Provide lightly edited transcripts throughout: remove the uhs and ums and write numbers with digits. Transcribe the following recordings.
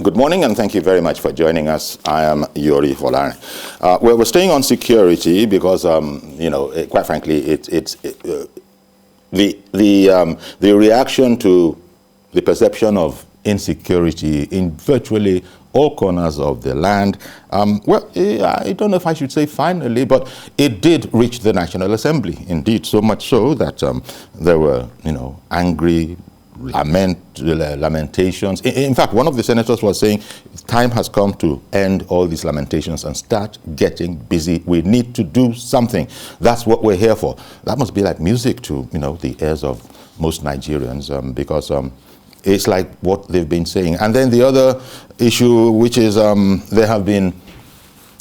Good morning, and thank you very much for joining us. I am Yori Volare. Well, we're staying on security because, quite frankly, the reaction to the perception of insecurity in virtually all corners of the land. I don't know if I should say finally, but it did reach the National Assembly. Indeed, so much so that there were, angry lamentations. In fact, one of the senators was saying, time has come to end all these lamentations and start getting busy. We need to do something. That's what we're here for. That must be like music to, the ears of most Nigerians, because it's like what they've been saying. And then the other issue, which is there have been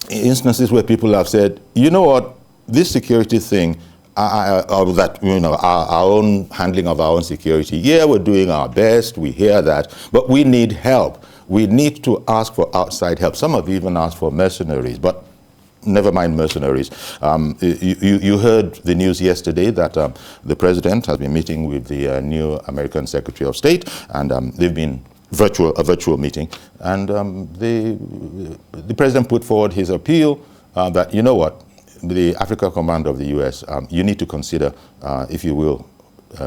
instances where people have said, you know what, this security thing, our own handling of our own security. Yeah, we're doing our best, we hear that, but we need help. We need to ask for outside help. Some have even asked for mercenaries, but never mind mercenaries. You heard the news yesterday that the president has been meeting with the new American Secretary of State, and they've been a virtual meeting, and the president put forward his appeal that, you know what, the Africa Command of the U.S., you need to consider, if you will,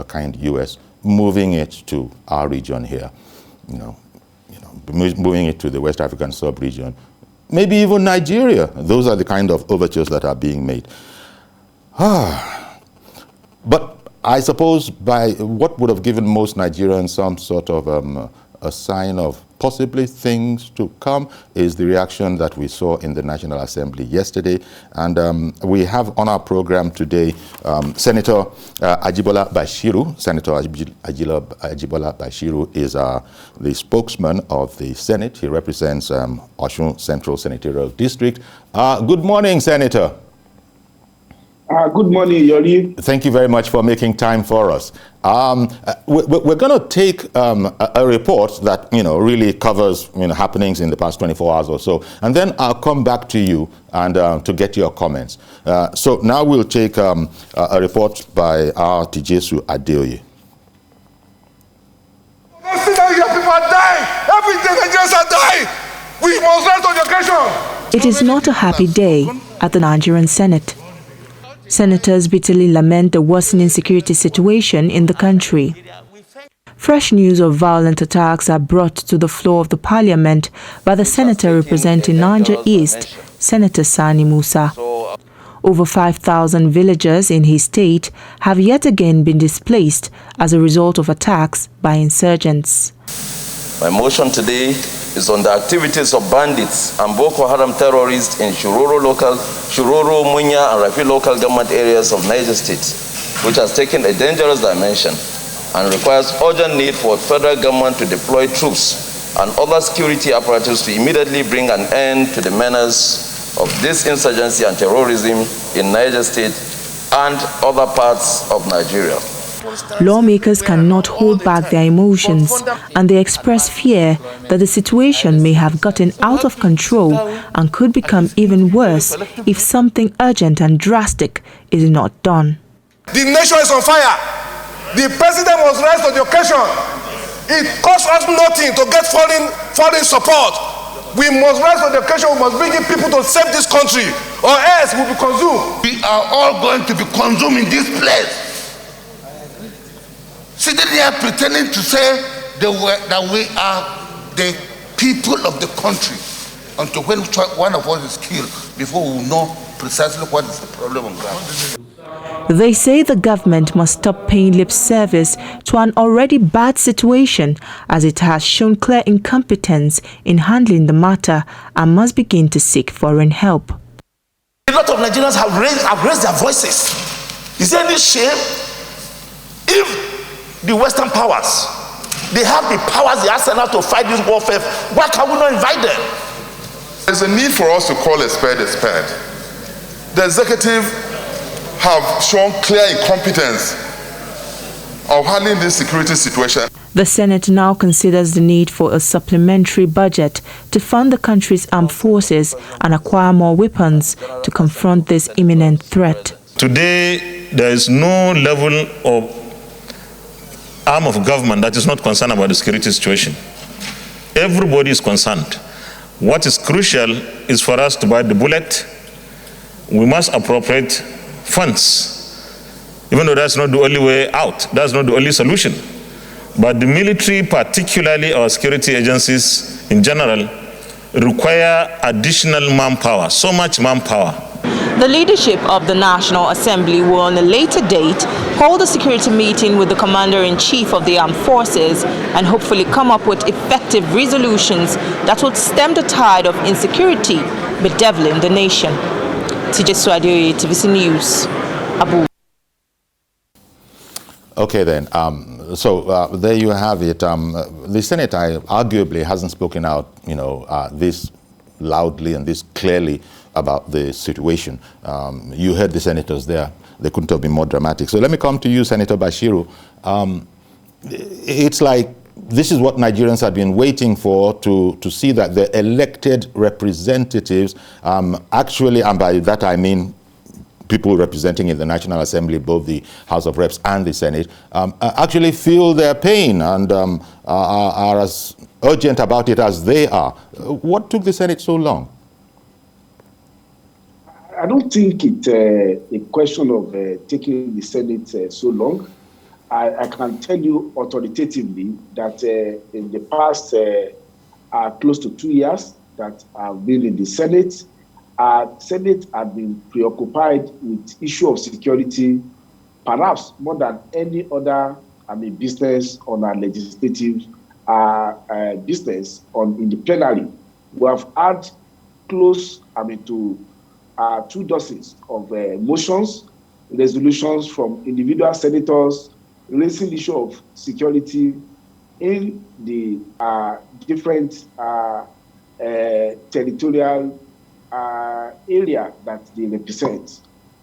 kind U.S., moving it to our region here, moving it to the West African sub-region, maybe even Nigeria. Those are the kind of overtures that are being made. But I suppose by what would have given most Nigerians some sort of a sign of possibly things to come is the reaction that we saw in the National Assembly yesterday. And we have on our program today Senator Ajibola Bashiru. Senator Ajibola Bashiru is the spokesman of the Senate. He represents Osun Central Senatorial District. Good morning, Senator. Good morning, Yori. Thank you very much for making time for us. We're going to take a report that really covers happenings in the past 24 hours or so, and then I'll come back to you and to get your comments. So now we'll take a report by our Tijesu Adeoye. People are dying. Every day Nigerians are dying. We must rise to the occasion. It is not a happy day at the Nigerian Senate. Senators bitterly lament the worsening security situation in the country. Fresh news of violent attacks are brought to the floor of the parliament by the senator representing Niger East, Senator Sani Musa. Over 5,000 villagers in his state have yet again been displaced as a result of attacks by insurgents. My motion today is on the activities of bandits and Boko Haram terrorists in Shiroro, Munya, and Rafi local government areas of Niger State, which has taken a dangerous dimension and requires urgent need for federal government to deploy troops and other security apparatus to immediately bring an end to the menace of this insurgency and terrorism in Niger State and other parts of Nigeria. Lawmakers cannot hold back their emotions, and they express fear that the situation may have gotten out of control and could become even worse if something urgent and drastic is not done. The nation is on fire. The president must rise to the occasion. It costs us nothing to get foreign support. We must rise to the occasion. We must bring in people to save this country, or else we'll be consumed. We are all going to be consumed in this place. Sitting here pretending to say that we are the people of the country until when one of us is killed before we know precisely what is the problem on ground. They say the government must stop paying lip service to an already bad situation, as it has shown clear incompetence in handling the matter and must begin to seek foreign help. A lot of Nigerians have raised their voices. Is there any shame if the Western powers, they have the powers, the arsenal to fight this warfare? Why can we not invite them? There's a need for us to call a spade a spade. The executive have shown clear incompetence of handling this security situation. The Senate now considers the need for a supplementary budget to fund the country's armed forces and acquire more weapons to confront this imminent threat. Today, there is no level of arm of government that is not concerned about the security situation. Everybody is concerned. What is crucial is for us to bite the bullet. We must appropriate funds, even though that's not the only way out. That's not the only solution. But the military, particularly our security agencies in general, require additional manpower, so much manpower. The leadership of the National Assembly will on a later date hold a security meeting with the Commander-in-Chief of the Armed Forces and hopefully come up with effective resolutions that will stem the tide of insecurity bedeviling the nation. TJ Swadio, TVC News, Abu. Okay then, so there you have it. The Senate arguably hasn't spoken out, this loudly and this clearly about the situation. You heard the senators there. They couldn't have been more dramatic. So let me come to you, Senator Bashiru. It's like this is what Nigerians have been waiting for, to see that the elected representatives actually, and by that I mean people representing in the National Assembly, both the House of Reps and the Senate, actually feel their pain and are as urgent about it as they are. What took the Senate so long? I don't think it's a question of taking the Senate so long. I can tell you authoritatively that in the past close to 2 years that I've been in the Senate, Senate had been preoccupied with issue of security, perhaps more than any other business on our legislative business in the plenary. We have had close to 2 dozens of motions, resolutions from individual senators raising the issue of security in the different territorial area that they represent.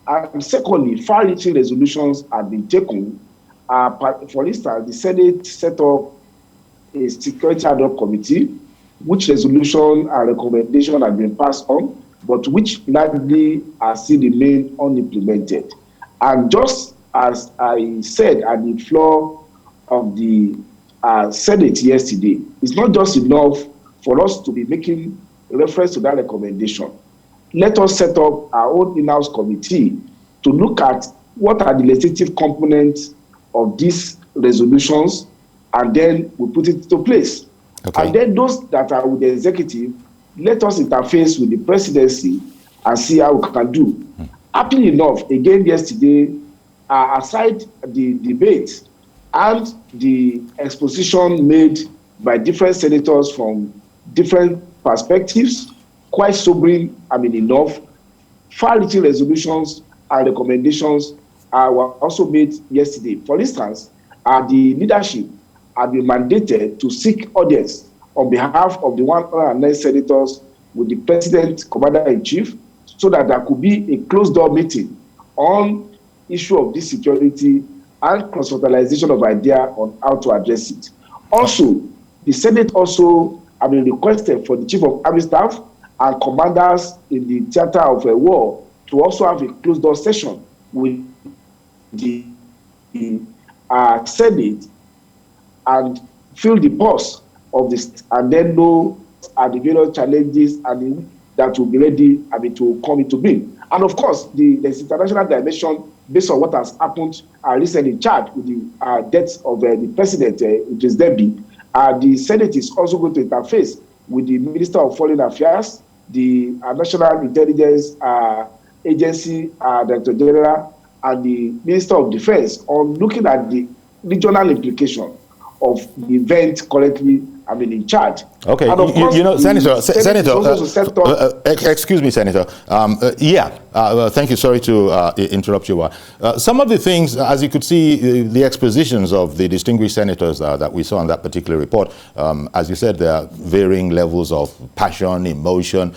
And secondly, far-reaching resolutions have been taken. For instance, the Senate set up a security ad hoc committee, which resolution and recommendation have been passed on, but which largely are still remain unimplemented. And just as I said at the floor of the Senate yesterday, it's not just enough for us to be making reference to that recommendation. Let us set up our own in-house committee to look at what are the legislative components of these resolutions, and then we put it into place. Okay. And then those that are with the executive, let us interface with the presidency and see how we can do. Happily enough, again yesterday, aside the debate and the exposition made by different senators from different perspectives, quite sobering, enough, far-reaching resolutions and recommendations were also made yesterday. For instance, the leadership had been mandated to seek audience on behalf of the 109 senators with the President, Commander-in-Chief, so that there could be a closed-door meeting on issue of this security and cross-fertilization of idea on how to address it. Also, the Senate also requested for the Chief of Army Staff and commanders in the theater of a war to also have a closed-door session with the Senate and feel the pulse of this, and then know the various challenges and that will be ready to come into being. And of course, there's international dimension based on what has happened recently in Chad with the death of the president, Idris Deby. The Senate is also going to interface with the Minister of Foreign Affairs, the National Intelligence Agency Director General, and the Minister of Defense on looking at the regional implication of the event currently in Chad. Okay, Senator, excuse me, Senator. Thank you. Sorry to interrupt you. Some of the things, as you could see, the expositions of the distinguished senators that we saw in that particular report, as you said, there are varying levels of passion, emotion.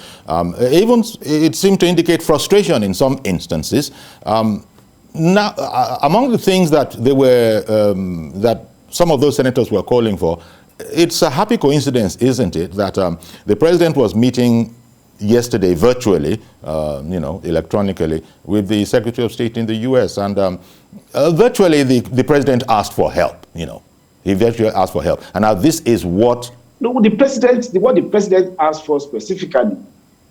Even it seemed to indicate frustration in some instances. Now, among the things that they were, that some of those senators were calling for, it's a happy coincidence, isn't it, that the president was meeting yesterday virtually, electronically, with the Secretary of State in the U.S. And virtually the president asked for help, He virtually asked for help. And now this is what No, what the president asked for specifically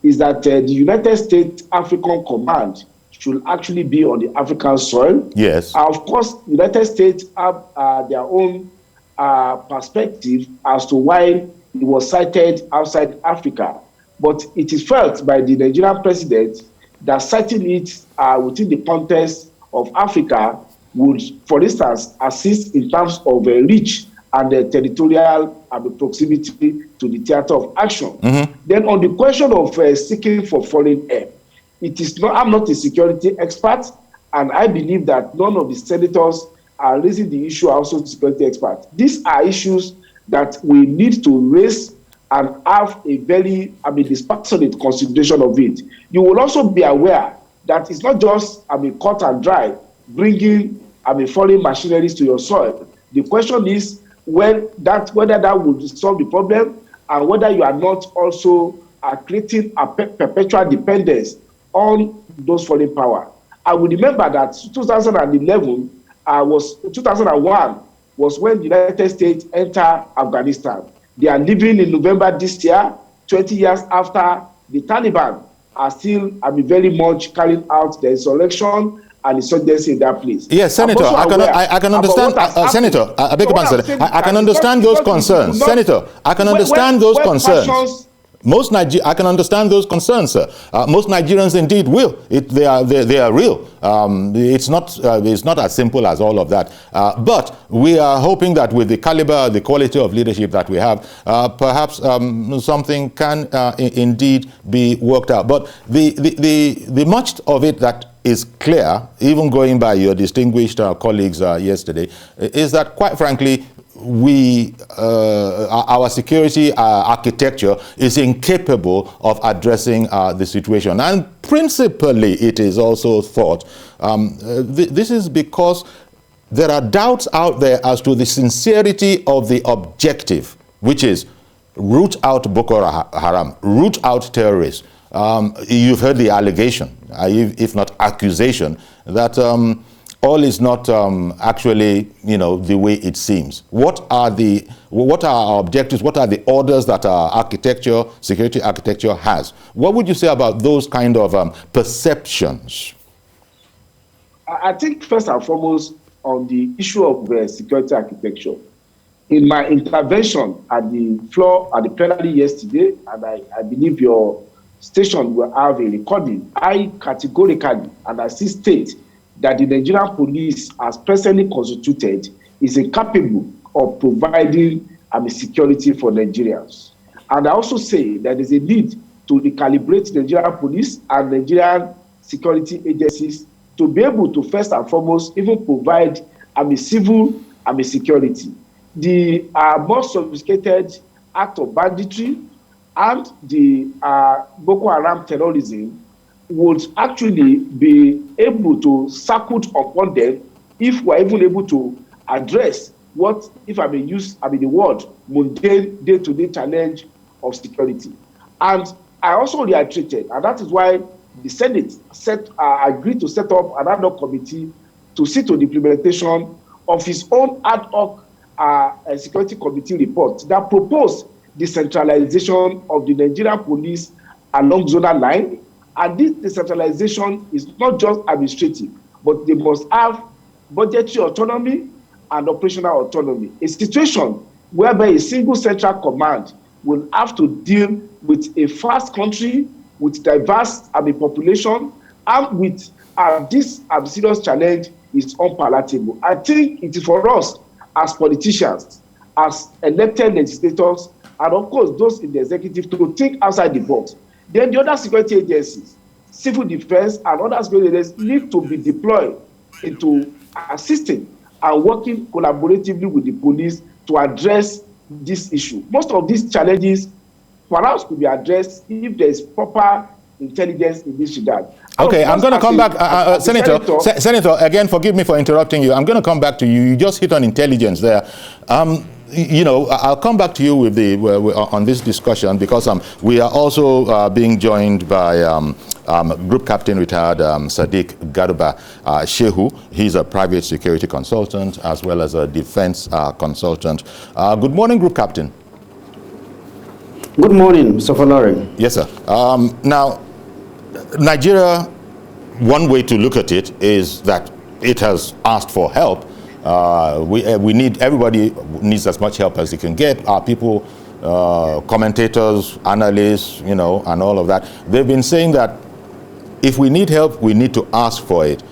is that the United States African Command should actually be on the African soil. Yes. Of course, the United States have their own perspective as to why it was cited outside Africa. But it is felt by the Nigerian president that citing it within the context of Africa would, for instance, assist in terms of reach and the territorial proximity to the theater of action. Then on the question of seeking for foreign aid, it is not, I'm not a security expert, and I believe that none of the senators are raising the issue also security experts. These are issues that we need to raise and have a very, dispassionate consideration of it. You will also be aware that it's not just, cut and dry, bringing, foreign machineries to your soil. The question is whether that would solve the problem, and whether you are not also creating a perpetual dependence on those foreign power. I would remember that 2001 was when the United States entered Afghanistan. They are living in November this year, 20 years after the Taliban are still very much carrying out the insurrection and insurgency in that place. Yes, Senator, I can understand, Senator, I beg your pardon, I can understand those concerns. Senator, I can understand those concerns. I can understand those concerns, sir. Most Nigerians indeed will. They are real. It's not as simple as all of that. But we are hoping that with the caliber, the quality of leadership that we have, perhaps something can indeed be worked out. But the much of it that is clear, even going by your distinguished colleagues yesterday, is that, quite frankly, our security architecture is incapable of addressing the situation. And principally, it is also thought, this is because there are doubts out there as to the sincerity of the objective, which is root out Boko Haram, root out terrorists. You've heard the allegation, if not accusation, that all is not actually, the way it seems. What are our objectives? What are the orders that our security architecture has? What would you say about those kind of perceptions? I think first and foremost on the issue of security architecture, in my intervention at the floor at the plenary yesterday, and I believe your station will have a recording, I categorically and I still state that the Nigerian police, as presently constituted, is incapable of providing security for Nigerians. And I also say that there is a need to recalibrate Nigerian police and Nigerian security agencies to be able to first and foremost even provide civil security. The more sophisticated act of banditry and the Boko Haram terrorism would actually be able to circle upon them if we're even able to address what, if I may use the word, mundane day-to-day challenge of security. And I also reiterated, and that is why the Senate agreed to set up an ad hoc committee to see to the implementation of its own ad hoc security committee report that proposed decentralization of the Nigerian police along zonal line. And this decentralization is not just administrative, but they must have budgetary autonomy and operational autonomy. A situation whereby a single central command will have to deal with a vast country, with diverse population, and with this serious challenge is unpalatable. I think it is for us as politicians, as elected legislators, and of course those in the executive to think outside the box. Then the other security agencies, civil defense and other security agencies need to be deployed into assisting and working collaboratively with the police to address this issue. Most of these challenges perhaps could be addressed if there is proper intelligence in this regard. Okay, I'm going to come back, Senator, again, forgive me for interrupting you. I'm going to come back to you. You just hit on intelligence there. I'll come back to you with on this discussion because we are also being joined by Group Captain retired Sadiq Garuba Shehu. He's a private security consultant as well as a defense consultant. Good morning, Group Captain. Good morning, Mr. Falari. Yes, sir. Now, Nigeria, one way to look at it is that it has asked for help. Everybody needs as much help as they can get. Our people, commentators, analysts, and all of that. They've been saying that if we need help, we need to ask for it.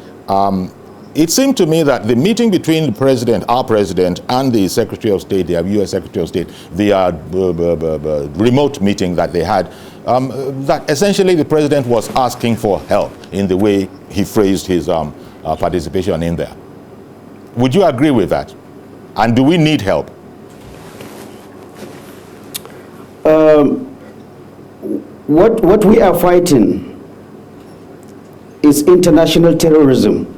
It seemed to me that the meeting between the president, our president, and the Secretary of State, the U.S. Secretary of State, the remote meeting that they had, that essentially the president was asking for help in the way he phrased his participation in there. Would you agree with that? And do we need help? What we are fighting is international terrorism,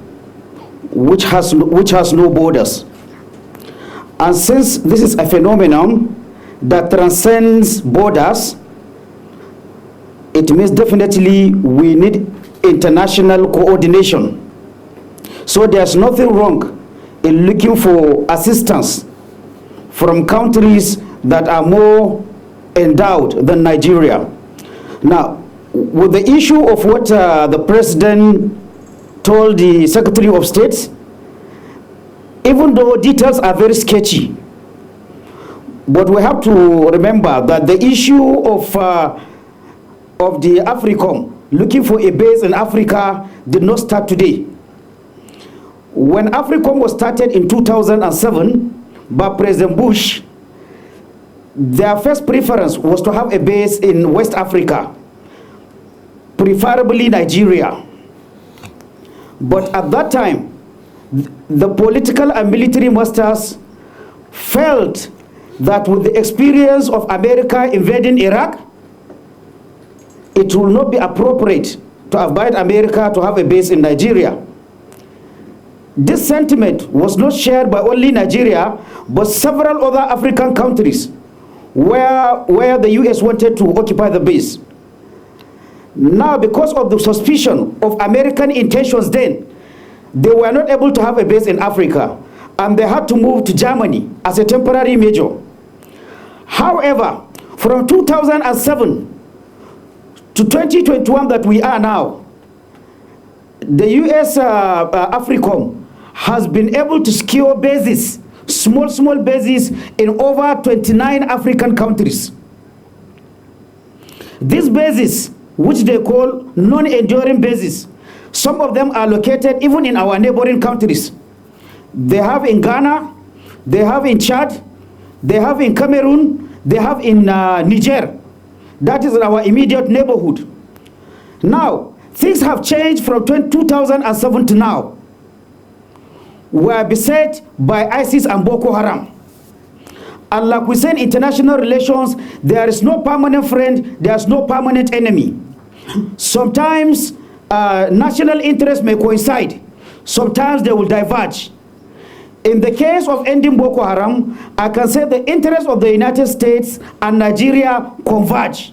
which has no borders. And since this is a phenomenon that transcends borders, it means definitely we need international coordination. So there's nothing wrong in looking for assistance from countries that are more endowed than Nigeria. Now, with the issue of what the president told the Secretary of State, even though details are very sketchy, but we have to remember that the issue of the AFRICOM looking for a base in Africa did not start today. When AFRICOM was started in 2007 by President Bush, their first preference was to have a base in West Africa, preferably Nigeria. But at that time, the political and military masters felt that with the experience of America invading Iraq, it will not be appropriate to invite America to have a base in Nigeria. This sentiment was not shared by only Nigeria, but several other African countries where the US wanted to occupy the base. Now, because of the suspicion of American intentions then, they were not able to have a base in Africa, and they had to move to Germany as a temporary measure. However, from 2007 to 2021 that we are now, the US AFRICOM has been able to secure bases, small bases in over 29 African countries. These bases, which they call non-enduring bases, some of them are located even in our neighboring countries. They have in Ghana, they have in Chad, they have in Cameroon, they have in Niger. That is in our immediate neighborhood. Now, things have changed from 2007 to now. We are beset by ISIS and Boko Haram. And like we said, international relations, there is no permanent friend, there's no permanent enemy. Sometimes national interests may coincide. Sometimes they will diverge. In the case of ending Boko Haram, I can say the interests of the United States and Nigeria converge.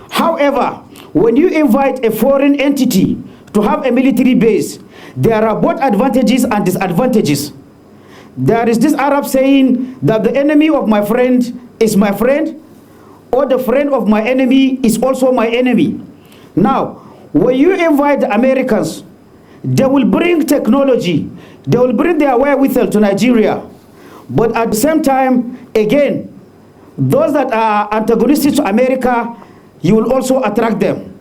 However, when you invite a foreign entity to have a military base, there are both advantages and disadvantages. There is this Arab saying that the enemy of my friend is my friend, or the friend of my enemy is also my enemy. Now, when you invite the Americans, they will bring technology, they will bring their wherewithal to Nigeria. But at the same time, again, those that are antagonistic to America, you will also attract them.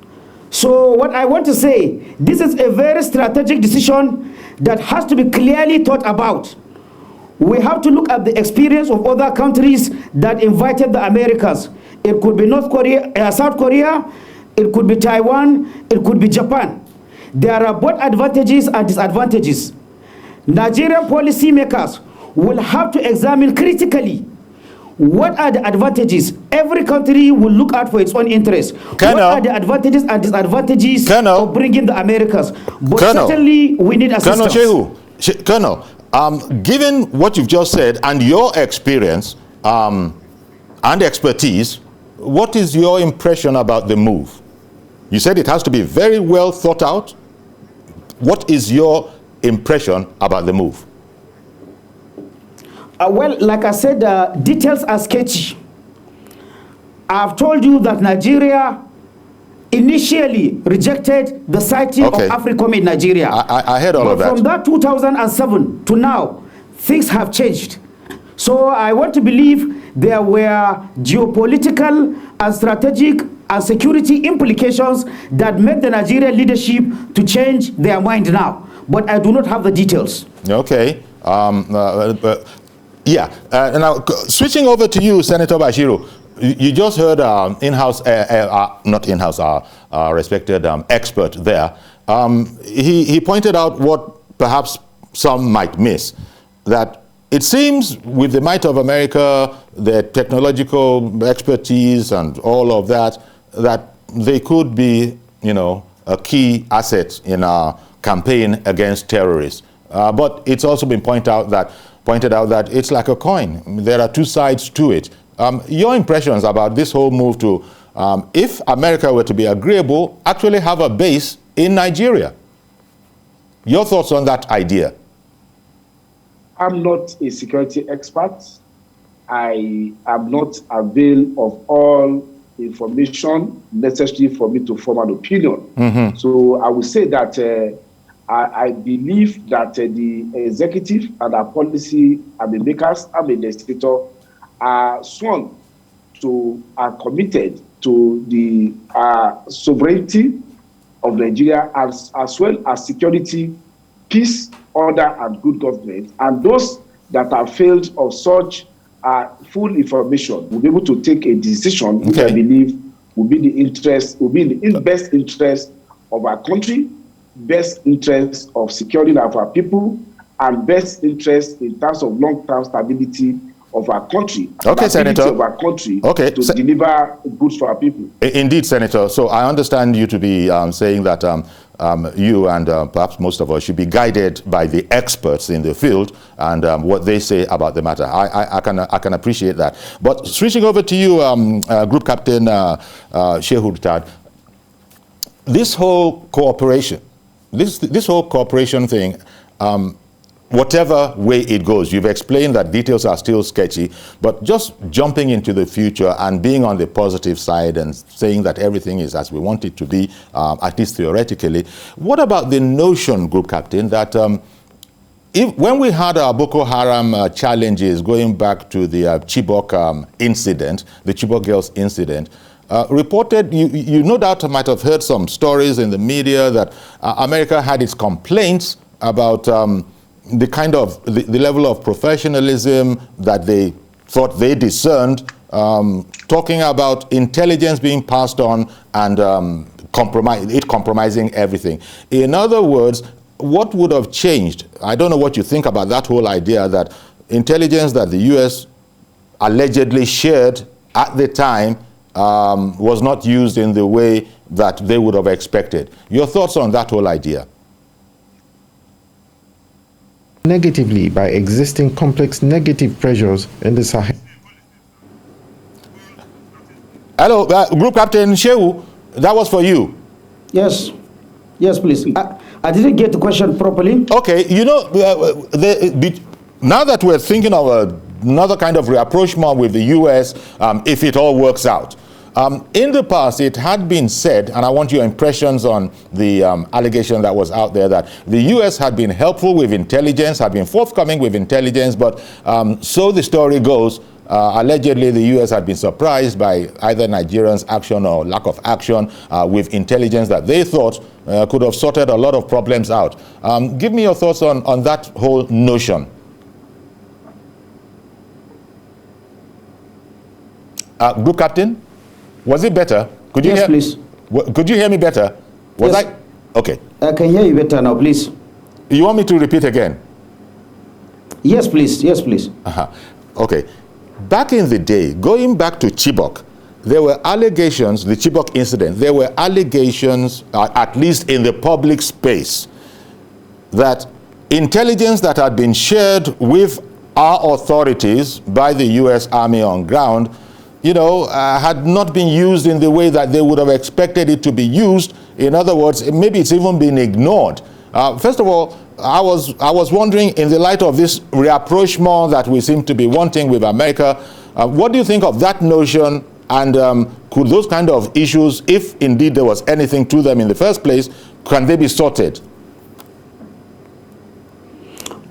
So what I want to say, this is a very strategic decision that has to be clearly thought about. We have to look at the experience of other countries that invited the Americans. It could be South Korea, it could be Taiwan, it could be Japan. There are both advantages and disadvantages. Nigerian policymakers will have to examine critically what are the advantages. Every country will look out for its own interests. What are the advantages and disadvantages of bringing the Americans? But certainly we need assistance. Colonel, given what you've just said and your experience and expertise, what is your impression about the move? You said it has to be very well thought out. What is your impression about the move? Well, like I said, details are sketchy. I've told you that Nigeria initially rejected the siting of AFRICOM in Nigeria. I heard all of that. From that 2007 to now, things have changed. So I want to believe there were geopolitical and strategic and security implications that made the Nigerian leadership to change their mind now. But I do not have the details. Okay. Now, switching over to you, Senator Bashiru, you just heard our respected expert there. He pointed out what perhaps some might miss, that it seems with the might of America, their technological expertise and all of that, that they could be, a key asset in our campaign against terrorists. But it's also been pointed out that it's like a coin. There are two sides to it. Your impressions about this whole move to, if America were to be agreeable, actually have a base in Nigeria. Your thoughts on that idea? I'm not a security expert. I am not avail of all information necessary for me to form an opinion. Mm-hmm. So I would say that I believe that the executive and our policy and the makers and the legislator are sworn to, are committed to the sovereignty of Nigeria as well as security, peace, order, and good government. And those that have failed of such full information will be able to take a decision which I believe will be in the best interest of our country, best interest of securing of our people, and best interest in terms of long-term stability of our country. Okay, Senator. Of our country to deliver goods for our people. Indeed, Senator. So I understand you to be saying that you and perhaps most of us should be guided by the experts in the field and what they say about the matter. I can appreciate that. But switching over to you, Group Captain Shehu Tad, this whole cooperation, this whole cooperation thing, whatever way it goes, you've explained that details are still sketchy, but just jumping into the future and being on the positive side and saying that everything is as we want it to be, at least theoretically, what about the notion, Group Captain, that when we had our Boko Haram challenges going back to the Chibok incident, the Chibok girls incident, reported, you no doubt might have heard some stories in the media that America had its complaints about the kind of the level of professionalism that they thought they discerned, talking about intelligence being passed on and compromising everything. In other words, what would have changed? I don't know what you think about that whole idea that intelligence that the U.S. allegedly shared at the time was not used in the way that they would have expected. Your thoughts on that whole idea? Negatively by existing complex negative pressures in the Sahel. Hello, Group Captain Shehu, that was for you. Yes, please. I didn't get the question properly. Okay, now that we're thinking of another kind of rapprochement with the U.S., if it all works out, in the past, it had been said, and I want your impressions on the allegation that was out there, that the U.S. had been helpful with intelligence, had been forthcoming with intelligence, but so the story goes, allegedly the U.S. had been surprised by either Nigerians' action or lack of action with intelligence that they thought could have sorted a lot of problems out. Give me your thoughts on that whole notion. Group Captain? Was it better? Could you hear? Please. Could you hear me better? Yes. Okay. I can hear you better now, please. You want me to repeat again? Yes, please. Yes, please. Okay. Back in the day, going back to Chibok, there were allegations, the Chibok incident, there were allegations, at least in the public space, that intelligence that had been shared with our authorities by the U.S. Army on ground had not been used in the way that they would have expected it to be used. In other words, maybe it's even been ignored. First of all, I was wondering, in the light of this rapprochement that we seem to be wanting with America, what do you think of that notion And could those kind of issues, if indeed there was anything to them in the first place, can they be sorted?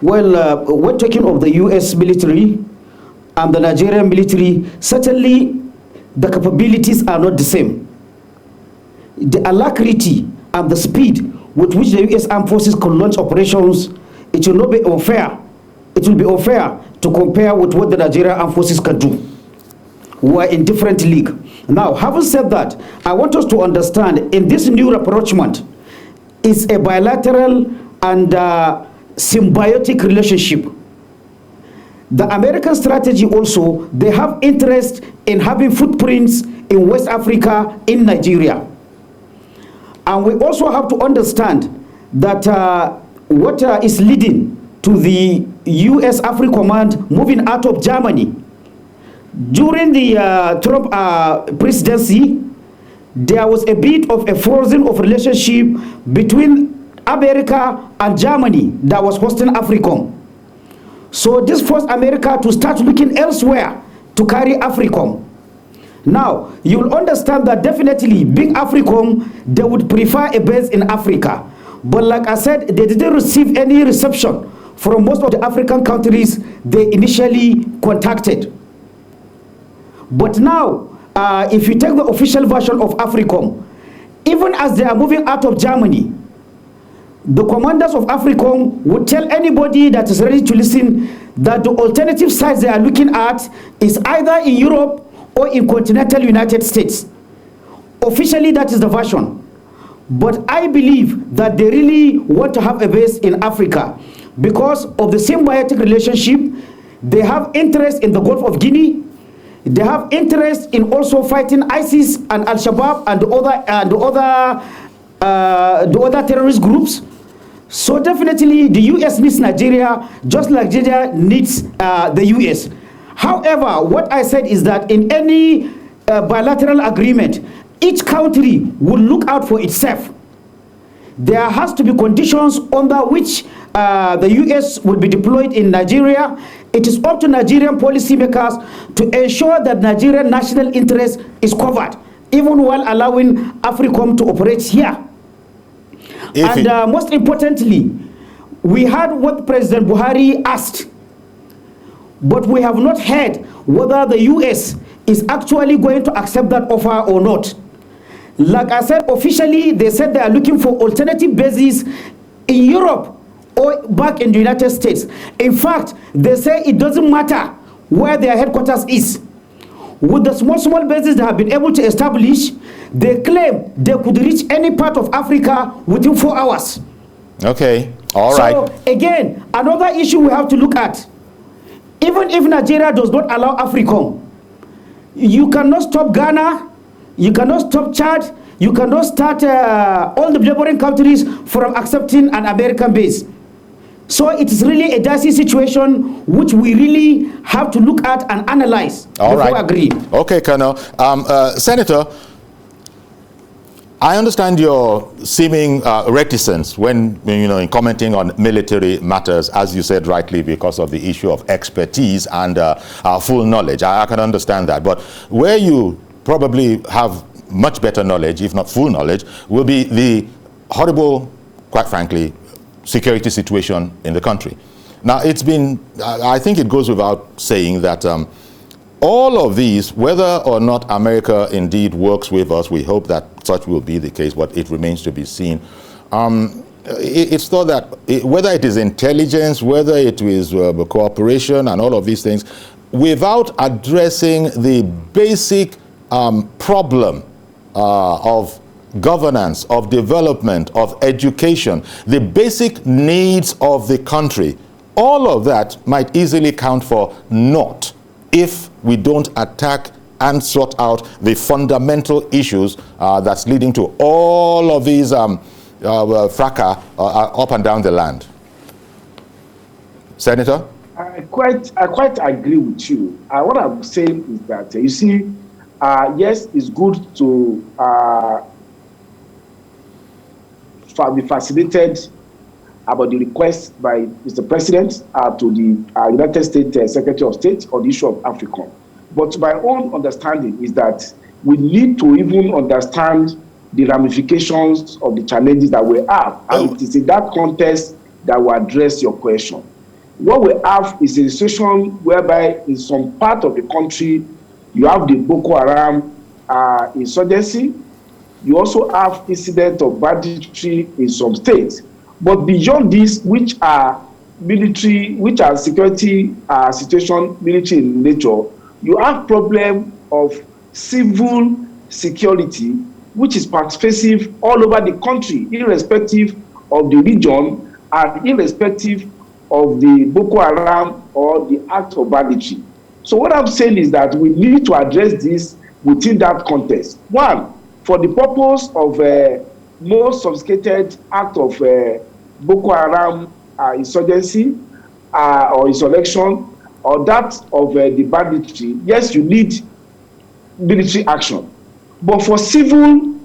Well, we're talking of the U.S. military and the Nigerian military. Certainly, the capabilities are not the same. The alacrity and the speed with which the U.S. Armed Forces can launch operations, it will not be unfair. It will be unfair to compare with what the Nigerian Armed Forces can do. We are in different league. Now, having said that, I want us to understand in this new rapprochement is a bilateral and symbiotic relationship. The American strategy also, they have interest in having footprints in West Africa, in Nigeria. And we also have to understand that what is leading to the U.S. Africa Command moving out of Germany. During the Trump presidency, there was a bit of a frozen of relationship between America and Germany that was hosting AFRICOM. So this forced America to start looking elsewhere to carry AFRICOM. Now, you will understand that definitely being AFRICOM, they would prefer a base in Africa. But like I said, they didn't receive any reception from most of the African countries they initially contacted. But now, if you take the official version of AFRICOM, even as they are moving out of Germany, the commanders of AFRICOM would tell anybody that is ready to listen that the alternative sites they are looking at is either in Europe or in continental United States. Officially, that is the version. But I believe that they really want to have a base in Africa because of the symbiotic relationship. They have interest in the Gulf of Guinea. They have interest in also fighting ISIS and Al-Shabaab and the other terrorist groups. So definitely the U.S. needs Nigeria just like Nigeria needs the U.S. However, what I said is that in any bilateral agreement, each country will look out for itself. There has to be conditions under which the U.S. will be deployed in Nigeria. It is up to Nigerian policymakers to ensure that Nigerian national interest is covered, even while allowing AFRICOM to operate here. And most importantly, we had what President Buhari asked, but we have not heard whether the U.S. is actually going to accept that offer or not. Like I said, officially, they said they are looking for alternative bases in Europe or back in the United States. In fact, they say it doesn't matter where their headquarters is. With the small bases they have been able to establish, they claim they could reach any part of Africa within 4 hours. Okay, all right. So again, another issue we have to look at, even if Nigeria does not allow AFRICOM, you cannot stop Ghana, you cannot stop Chad, you cannot start all the neighboring countries from accepting an American base. So it is really a dicey situation which we really have to look at and analyze before agreeing. Okay, Colonel. Senator, I understand your seeming reticence when, in commenting on military matters, as you said rightly, because of the issue of expertise and full knowledge. I can understand that. But where you probably have much better knowledge, if not full knowledge, will be the horrible, quite frankly, security situation in the country. Now, it's been, I think it goes without saying that all of these, whether or not America indeed works with us, we hope that such will be the case, but it remains to be seen. It's thought that whether it is intelligence, whether it is cooperation and all of these things, without addressing the basic problem of governance, of development, of education, the basic needs of the country, all of that might easily count for naught if we don't attack and sort out the fundamental issues that's leading to all of these fracas up and down the land. Senator? I quite agree with you. What I'm saying is that, you see, yes, it's good to be facilitated about the request by Mr. President to the United States Secretary of State on the issue of AFRICOM. But my own understanding is that we need to even understand the ramifications of the challenges that we have. And it is in that context that we address your question. What we have is a situation whereby in some part of the country, you have the Boko Haram insurgency. You also have incidents of banditry in some states. But beyond this, which are military, which are security situation, military in nature, you have problem of civil security, which is pervasive all over the country, irrespective of the region and irrespective of the Boko Haram or the act of banditry. So what I'm saying is that we need to address this within that context. One, for the purpose of more sophisticated act of Boko Haram insurgency or insurrection, or that of the banditry, yes, you need military action. But for civil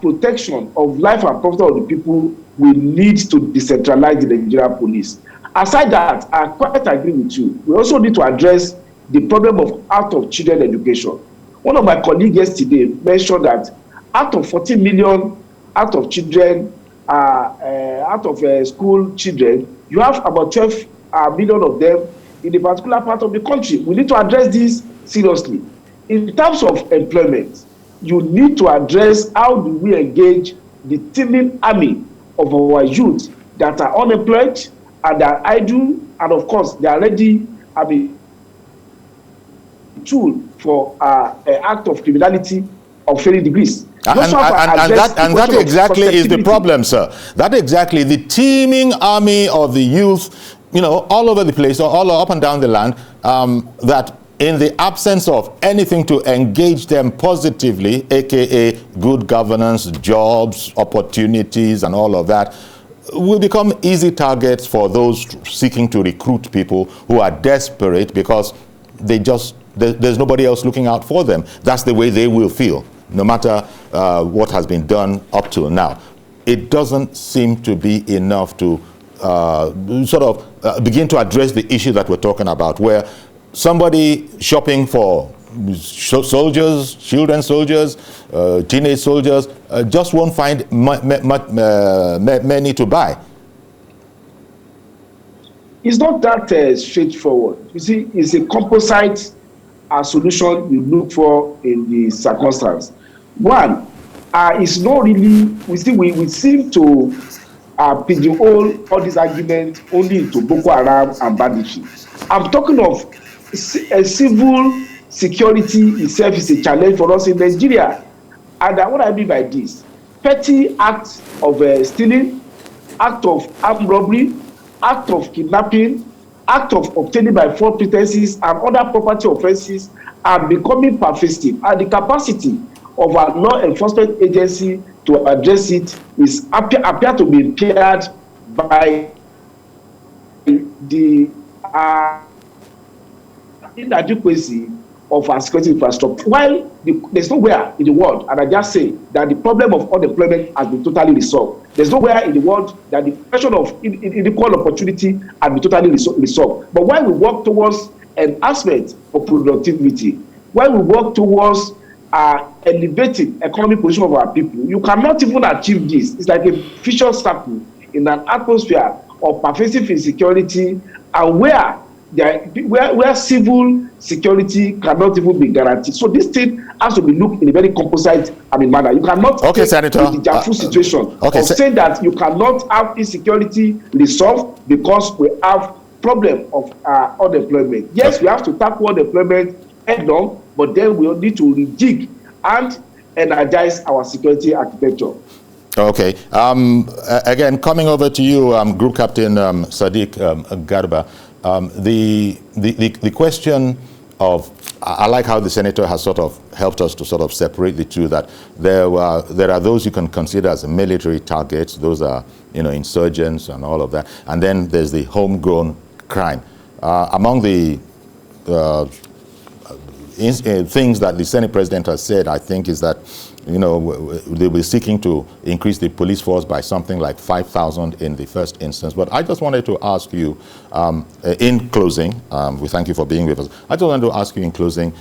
protection of life and property of the people, we need to decentralize the Nigerian police. Aside that, I quite agree with you. We also need to address the problem of out of children education. One of my colleagues yesterday mentioned that out of 14 million out of children, out of school children, you have about 12 million of them in a particular part of the country. We need to address this seriously. In terms of employment, you need to address how do we engage the teeming army of our youth that are unemployed and are idle, and of course they are ready, tool for an act of criminality of failing degrees. And that exactly is the problem, sir. That exactly, the teeming army of the youth, you know, all over the place, all up and down the land, that in the absence of anything to engage them positively, aka good governance, jobs, opportunities, and all of that, will become easy targets for those seeking to recruit people who are desperate because there's nobody else looking out for them. That's the way they will feel, no matter what has been done up till now. It doesn't seem to be enough to begin to address the issue that we're talking about, where somebody shopping for soldiers, children soldiers, teenage soldiers, just won't find many to buy. It's not that straightforward. You see, it's a composite solution you look for in the circumstance. One, it's not really, we seem to pigeonhole all these arguments only into Boko Haram and banditry. I'm talking of a civil security itself is a challenge for us in Nigeria. And what I mean by this, petty acts of stealing, act of armed robbery, act of kidnapping, act of obtaining by false pretenses, and other property offenses are becoming pervasive. And the capacity of our law enforcement agency to address it is appear to be impaired by the inadequacy of our security infrastructure. While there's nowhere in the world, and I just say that the problem of unemployment has been totally resolved. There's nowhere in the world that the question of equal opportunity has been totally resolved. But while we work towards an aspect of productivity, while we work towards elevating economic position of our people, you cannot even achieve this. It's like a vicious circle in an atmosphere of pervasive insecurity, and where civil security cannot even be guaranteed. So this thing has to be looked in a very composite manner. You cannot take Senator, the Jafu situation of saying that you cannot have insecurity resolved because we have problem of unemployment. Yes, we have to tackle unemployment head on, but then we need to rejig and energize our security architecture. Okay. Again, coming over to you, Group Captain Sadiq Garba. The question of, I like how the senator has sort of helped us to sort of separate the two, that there are those you can consider as military targets, those are, insurgents and all of that, and then there's the homegrown crime. Among the things that the Senate President has said, I think, is that you know, they'll be seeking to increase the police force by something like 5,000 in the first instance. But I just wanted to ask you, in closing, we thank you for being with us. I just wanted to ask you in closing,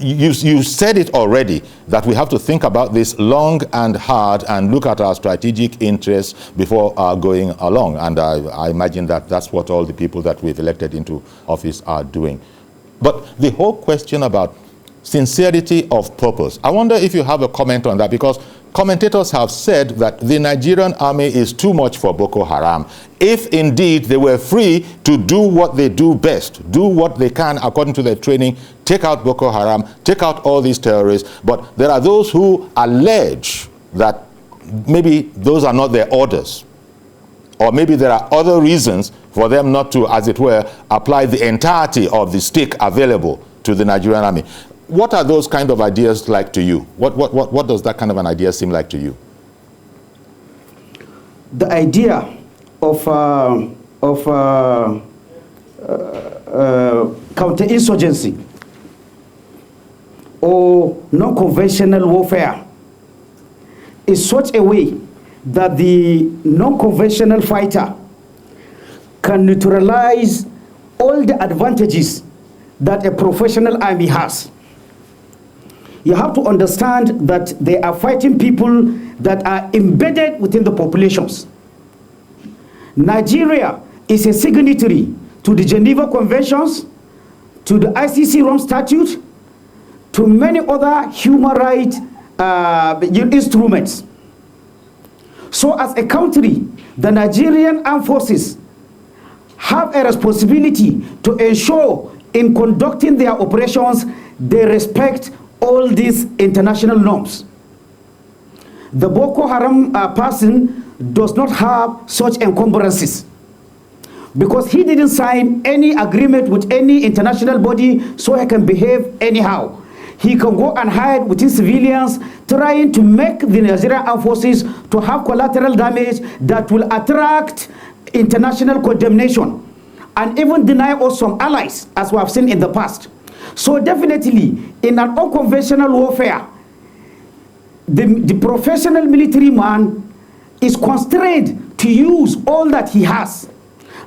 you said it already, that we have to think about this long and hard and look at our strategic interests before going along. And I imagine that that's what all the people that we've elected into office are doing. But the whole question about sincerity of purpose, I wonder if you have a comment on that, because commentators have said that the Nigerian army is too much for Boko Haram. If indeed they were free to do what they do best, do what they can according to their training, take out Boko Haram, take out all these terrorists. But there are those who allege that maybe those are not their orders, or maybe there are other reasons for them not to, as it were, apply the entirety of the stick available to the Nigerian army. What are those kind of ideas like to you? What does that kind of an idea seem like to you? The idea of counterinsurgency or non-conventional warfare is such a way that the non-conventional fighter can neutralize all the advantages that a professional army has. You have to understand that they are fighting people that are embedded within the populations. Nigeria is a signatory to the Geneva Conventions, to the ICC Rome Statute, to many other human rights instruments. So as a country, the Nigerian armed forces have a responsibility to ensure in conducting their operations, they respect all these international norms. The Boko Haram person does not have such encumbrances because he didn't sign any agreement with any international body, so he can behave anyhow. He can go and hide within civilians, trying to make the Nigerian armed forces to have collateral damage that will attract international condemnation and even deny us some allies, as we have seen in the past. So definitely, in an unconventional warfare, the professional military man is constrained to use all that he has.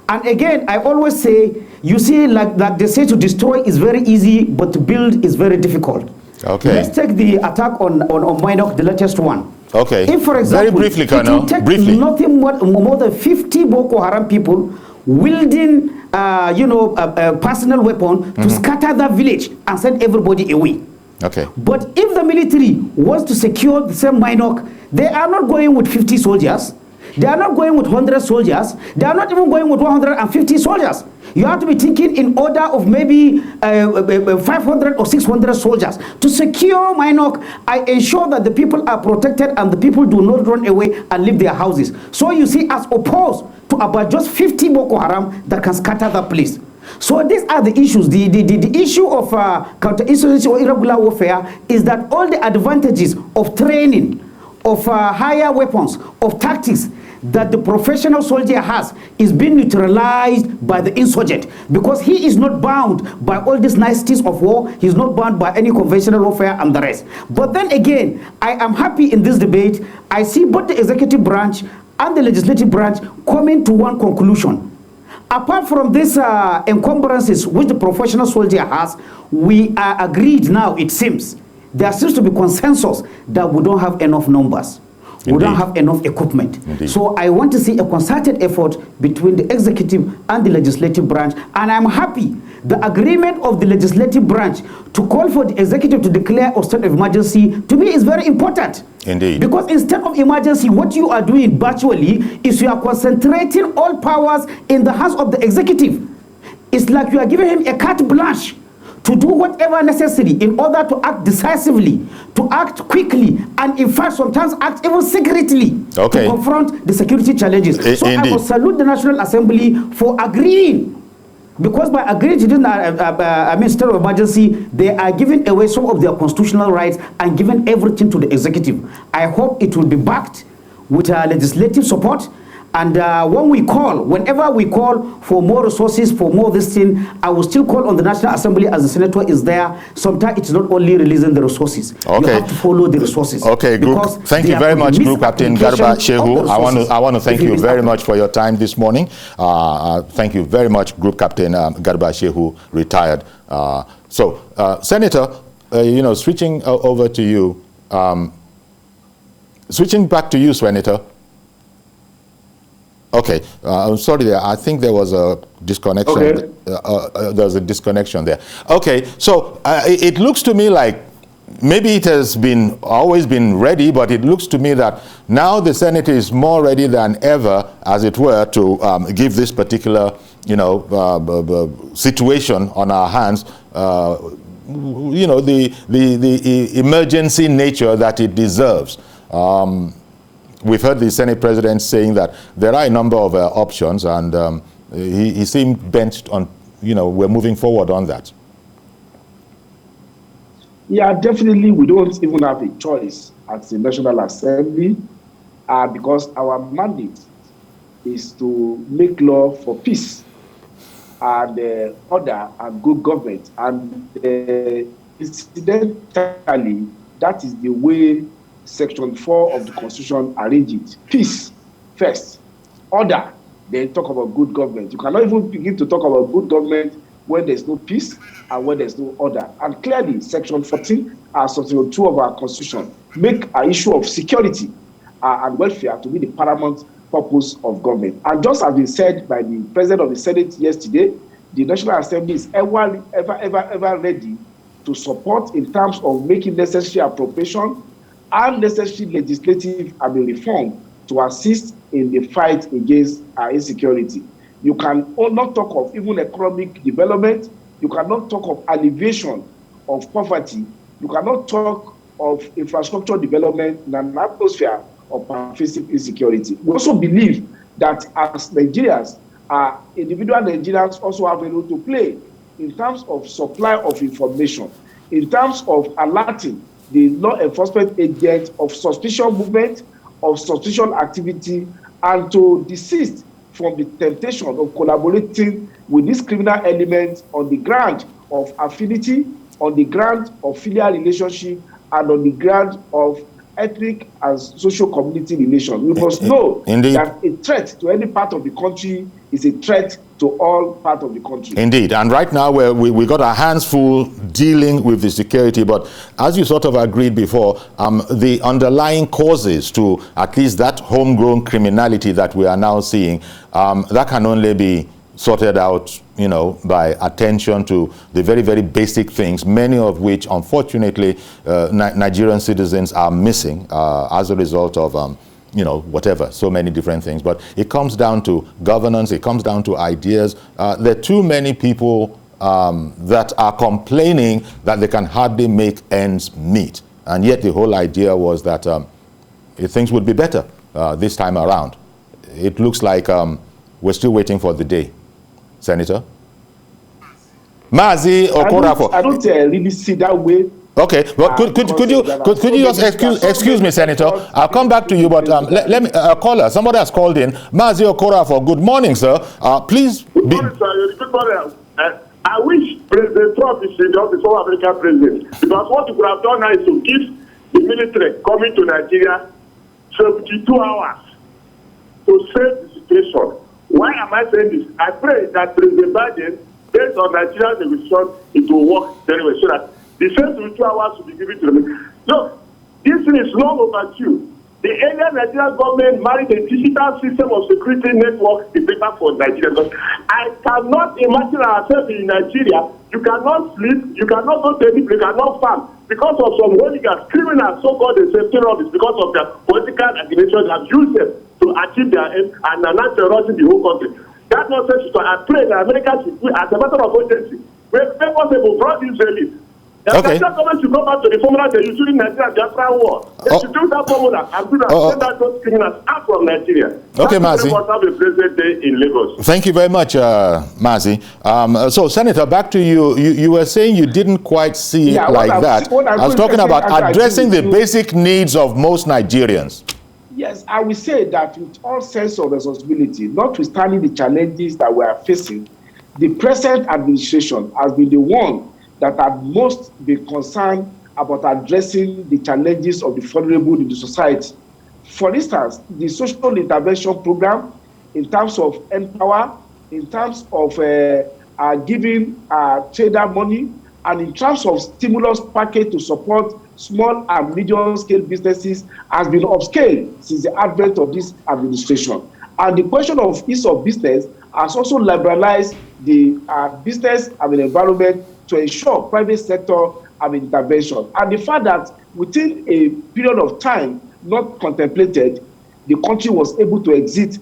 And again, I always say, you see, like that they say to destroy is very easy, but to build is very difficult. Okay. Let's take the attack on Minok, the latest one. Okay. If, for example, very briefly, Colonel, it will take nothing more than 50 Boko Haram people wielding personal weapon to scatter that village and send everybody away. Okay. But if the military wants to secure the same Minok, they are not going with 50 soldiers. They are not going with 100 soldiers. They are not even going with 150 soldiers. You have to be thinking in order of maybe 500 or 600 soldiers. To secure Minok, I ensure that the people are protected and the people do not run away and leave their houses. So you see, as opposed to about just 50 Boko Haram that can scatter the place. So these are the issues. The issue of counterinsurgency or irregular warfare is that all the advantages of training, of higher weapons, of tactics that the professional soldier has is being neutralized by the insurgent, because he is not bound by all these niceties of war. He's not bound by any conventional warfare and the rest. But then again, I am happy in this debate. I see both the executive branch and the legislative branch coming to one conclusion. Apart from these encumbrances which the professional soldier has, we are agreed now, it seems. There seems to be consensus that we don't have enough numbers. Indeed. We don't have enough equipment. Indeed. So I want to see a concerted effort between the executive and the legislative branch. And I'm happy the agreement of the legislative branch to call for the executive to declare a state of emergency, to me, is very important. Indeed. Because instead of emergency, what you are doing virtually is you are concentrating all powers in the hands of the executive. It's like you are giving him a carte blanche to do whatever necessary in order to act decisively, to act quickly, and in fact sometimes act even secretly to confront the security challenges. So indeed. I must salute the National Assembly for agreeing, because by agreeing to this state of emergency, they are giving away some of their constitutional rights and giving everything to the executive. I hope it will be backed with legislative support, And whenever we call for more resources, for more this thing, I will still call on the National Assembly as the senator is there. Sometimes it's not only releasing the resources. Okay. You have to follow the resources. Okay, thank you very much, Group Captain Garba Shehu. I want to thank you very much for your time this morning. Thank you very much, Group Captain Garba Shehu, retired. Senator, switching over to you, switching back to you, Senator. Okay, I'm sorry there. I think there was a disconnection. Okay. There was a disconnection there. Okay, so it looks to me like maybe it has always been ready, but it looks to me that now the Senate is more ready than ever, as it were, to give this particular, situation on our hands, the emergency nature that it deserves. We've heard the Senate President saying that there are a number of options, and he seemed bent on, we're moving forward on that. Yeah, definitely we don't even have a choice at the National Assembly because our mandate is to make law for peace and order and good government. And incidentally, that is the way Section 4 of the Constitution arranges it. Peace first, order, then talk about good government. You cannot even begin to talk about good government when there's no peace and when there's no order. And clearly, Section 14 and Section 2 of our Constitution make an issue of security and welfare to be the paramount purpose of government. And just as been said by the President of the Senate yesterday, the National Assembly is ever ready to support in terms of making necessary appropriation and necessary legislative reform to assist in the fight against insecurity. You can not talk of even economic development. You cannot talk of alleviation of poverty. You cannot talk of infrastructure development in an atmosphere of pervasive insecurity. We also believe that as Nigerians, individual Nigerians also have a role to play in terms of supply of information, in terms of alerting the law enforcement agents of suspicious movement, of suspicious activity, and to desist from the temptation of collaborating with these criminal elements on the ground of affinity, on the ground of filial relationship, and on the ground of ethnic and social community relations. We must know that a threat to any part of the country is a threat to all parts of the country. Indeed, and right now we got our hands full dealing with the security, but as you sort of agreed before, the underlying causes to at least that homegrown criminality that we are now seeing, that can only be sorted out, by attention to the very, very basic things, many of which, unfortunately, Nigerian citizens are missing as a result of, whatever, so many different things. But it comes down to governance, it comes down to ideas. There are too many people that are complaining that they can hardly make ends meet. And yet the whole idea was that things would be better this time around. It looks like we're still waiting for the day. Senator? Mazi Okorafo. I don't really see that way. Okay, but could you just excuse me, Senator? I'll come back to you, but let me caller. Somebody has called in. Mazi Okorafo. Good morning, sir. Please. Good morning, sir. Good morning. I wish President Trump is the former American president, because what he could have done now is to give the military coming to Nigeria 72 hours to save the situation. Why am I saying this? I pray that President Biden, based on Nigerian negotiation, it will work very well so that the same 2 hours will be given to them. Look, this thing is long overdue. The earlier Nigerian government married a digital system of security network is better for Nigeria. Because I cannot imagine ourselves in Nigeria. You cannot sleep, you cannot go to any place, you cannot farm because of some hooligans, criminals, so-called terrorists, because of their political aggression have used them to achieve their aim and are now terrorizing the whole country. That nonsense is why I pray that America should, as a matter of urgency, where possible, brought Israelis. The Nigerian government should go back to the formula they used during Nigeria and Biafra war. They should do that formula and do that, send out those criminals out from Nigeria. Okay, Mazi. That's have a president day in Lagos. Thank you very much, Mazi. So, Senator, back to you. You were saying you didn't quite see it like that. I was talking about addressing the basic needs of most Nigerians. Yes, I will say that with all sense of responsibility, notwithstanding the challenges that we are facing, the present administration has been the one that had most been concerned about addressing the challenges of the vulnerable in the society. For instance, the social intervention program, in terms of empower, in terms of giving trader money, and in terms of stimulus package to support small and medium-scale businesses, has been upscaled since the advent of this administration. And the question of ease of business has also liberalized the business environment to ensure private sector intervention. And the fact that within a period of time not contemplated, the country was able to exit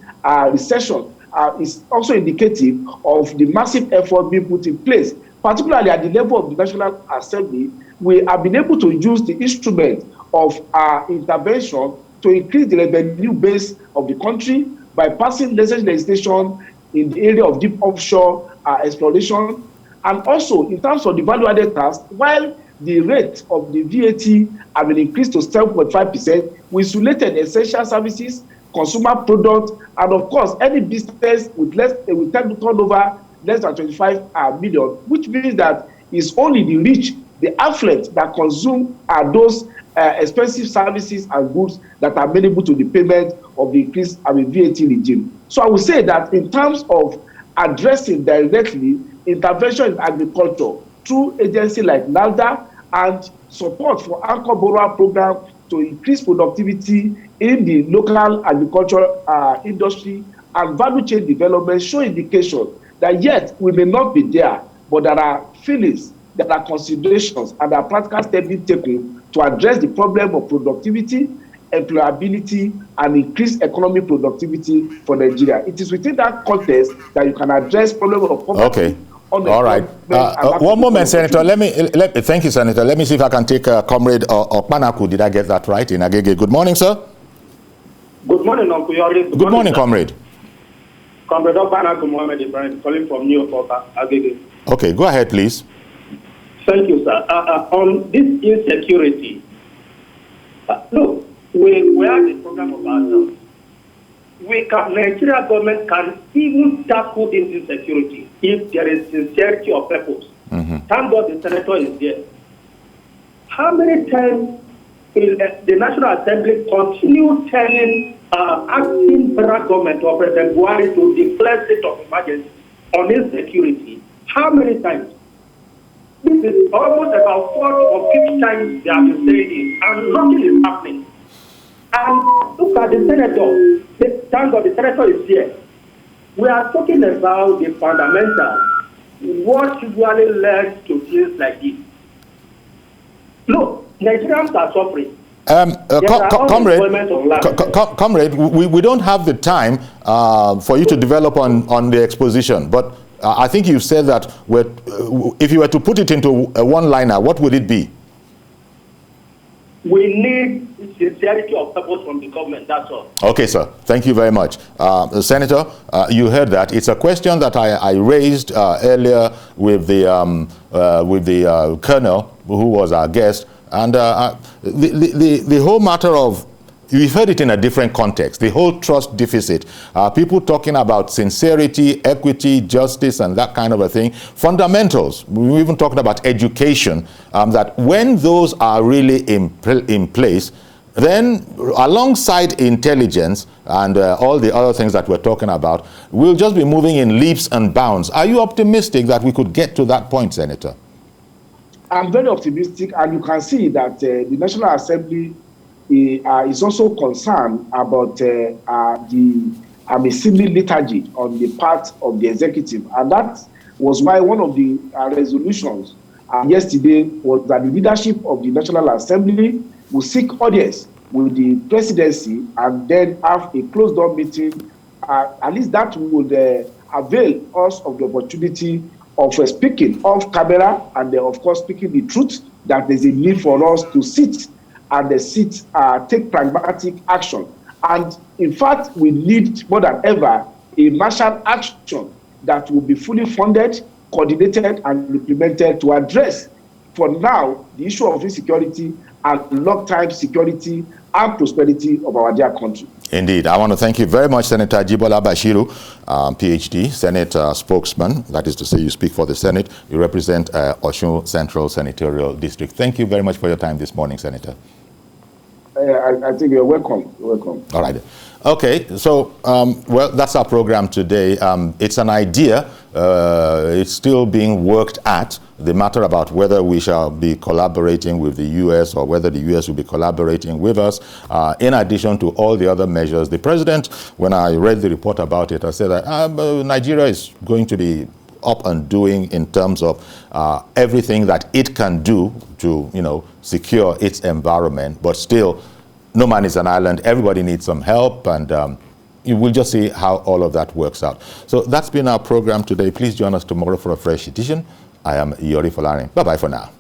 recession is also indicative of the massive effort being put in place, particularly at the level of the National Assembly. We have been able to use the instrument of intervention to increase the revenue base of the country by passing legislation in the area of deep offshore exploration, and also in terms of the value-added tax. While the rate of the VAT has been increased to 7.5%, we insulated essential services, consumer products, and of course any business with turnover less than 25 million, which means that it's only the rich, the affluent, that consume those expensive services and goods that are amenable to the payment of the increased VAT regime. So I would say that in terms of addressing directly intervention in agriculture through agencies like NALDA and support for anchor borrower program to increase productivity in the local agricultural industry and value chain development show indication that yet we may not be there, but there are feelings, there are considerations, and there are practical steps being taken to address the problem of productivity, employability, and increased economic productivity for Nigeria. It is within that context that you can address problem of poverty. Okay. All right. One moment, Senator. Thank you, Senator. Let me see if I can take Comrade Okpanaku. Did I get that right? In Agege. Good morning, sir. Good morning, Uncle Yori. Good morning, Comrade. Comrade Okpanaku Mohammed Ibrahim, calling from New York, Agege. Okay, go ahead, please. Thank you, sir. On this insecurity, look, we are the program of ourselves. Nigeria government can even tackle this insecurity if there is sincerity of purpose. Thank God the senator is there. How many times will the National Assembly continue telling acting federal government or President Buhari to declare state of emergency on insecurity? How many times? This is almost about 4 or 5 times they have been saying it, and nothing is happening. And look at the senator. Thank God the senator is here. We are talking about the fundamentals. What usually leads to things like this? Look, Nigerians are suffering. Comrade, we don't have the time for you to develop on the exposition, but I think you said that if you were to put it into a one-liner, what would it be? We need sincerity of purpose from the government, that's all. Okay, sir. Thank you very much. Senator, you heard that. It's a question that I raised earlier with the colonel, who was our guest, and the whole matter of, we've heard it in a different context, the whole trust deficit, people talking about sincerity, equity, justice, and that kind of a thing, fundamentals. We even talking about education, that when those are really in place, then alongside intelligence and all the other things that we're talking about, we'll just be moving in leaps and bounds. Are you optimistic that we could get to that point, Senator? I'm very optimistic, and you can see that the National Assembly is also concerned about the assembly liturgy on the part of the executive. And that was why one of the resolutions yesterday was that the leadership of the National Assembly will seek audience with the presidency and then have a closed-door meeting. At least that would avail us of the opportunity of speaking off camera and of course speaking the truth, that there's a need for us to sit and take pragmatic action. And in fact, we need more than ever a martial action that will be fully funded, coordinated, and implemented to address for now, the issue of insecurity and long-time security and prosperity of our dear country. Indeed. I want to thank you very much, Senator Jibola Bashiru, PhD, Senate spokesman. That is to say, you speak for the Senate. You represent Osun Central Senatorial District. Thank you very much for your time this morning, Senator. I think you're welcome. You're welcome. All right. Okay, so, well, that's our program today. It's an idea. It's still being worked at. The matter about whether we shall be collaborating with the U.S. or whether the U.S. will be collaborating with us, in addition to all the other measures. The president, when I read the report about it, I said that Nigeria is going to be up and doing in terms of everything that it can do to, secure its environment, but still, no man is an island. Everybody needs some help, and we'll just see how all of that works out. So that's been our program today. Please join us tomorrow for a fresh edition. I am Yori Folari. Bye-bye for now.